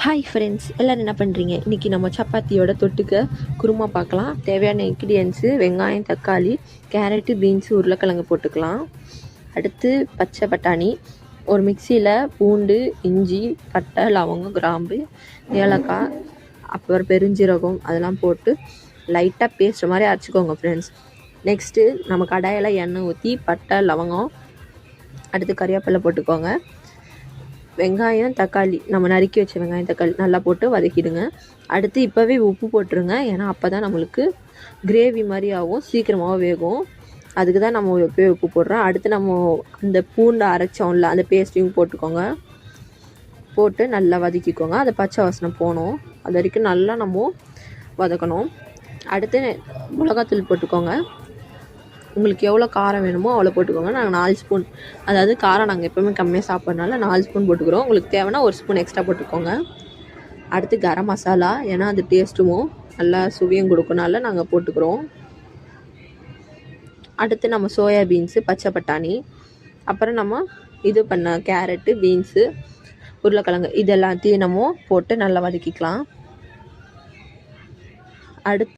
Hi friends, எல்லோரும் என்ன பண்ணுறீங்க? இன்றைக்கி நம்ம சப்பாத்தியோட தொட்டுக்க குருமா பார்க்கலாம். தேவையான இன்க்ரீடியன்ஸு வெங்காயம், தக்காளி, கேரட்டு, பீன்ஸு, உருளைக்கிழங்கு போட்டுக்கலாம். அடுத்து பச்சை பட்டாணி, ஒரு மிக்சியில் பூண்டு, இஞ்சி, பட்டை, லவங்கம், கிராம்பு, ஏலக்காய், அப்புறம் பெருஞ்சீரகம் அதெல்லாம் போட்டு லைட்டாக பேஸ்ட் மாதிரி அரைச்சிக்கோங்க ஃப்ரெண்ட்ஸ். நெக்ஸ்ட்டு நம்ம கடாயில் எண்ணெய் ஊற்றி பட்டை, லவங்கம், அடுத்து கறிவேப்பிலை போட்டுக்கோங்க. வெங்காயம், தக்காளி நம்ம நறுக்கி வச்ச வெங்காயம், தக்காளி நல்லா போட்டு வதக்கிடுங்க. அடுத்து இப்போவே உப்பு போட்டுருங்க, ஏன்னா அப்போ தான் நம்மளுக்கு கிரேவி மாதிரி ஆகும், சீக்கிரமாக வேகும். அதுக்கு தான் நம்ம எப்போயே உப்பு போடுறோம். அடுத்து நம்ம அந்த பூண்டை அரைச்சோம்ல, அந்த பேஸ்ட்டையும் போட்டுக்கோங்க. போட்டு நல்லா வதக்கிக்கோங்க. அதை பச்சை வாசனை போகணும், அது வரைக்கும் நல்லா நம்ம வதக்கணும். அடுத்து மிளகாத்தூள் போட்டுக்கோங்க. உங்களுக்கு எவ்வளோ காரம் வேணுமோ அவ்வளோ போட்டுக்கோங்க. நாங்கள் 4 ஸ்பூன், அதாவது காரம் நாங்கள் எப்போவுமே கம்மியாக சாப்பிட்றதுனால 4 ஸ்பூன் போட்டுக்கிறோம். உங்களுக்கு தேவைன்னா 1 ஸ்பூன் எக்ஸ்ட்ரா போட்டுக்கோங்க. அடுத்து கரம் மசாலா, ஏன்னா அது டேஸ்ட்டும் நல்லா சுவையும் கொடுக்கனால நாங்கள் போட்டுக்கிறோம். அடுத்து நம்ம சோயா பீன்ஸு, பச்சை பட்டாணி, அப்புறம் நம்ம இது பண்ண கேரட்டு, பீன்ஸு, உருளைக்கிழங்கு இது எல்லாத்தையும் நம்ம போட்டு நல்லா வதக்கிக்கலாம். அடுத்து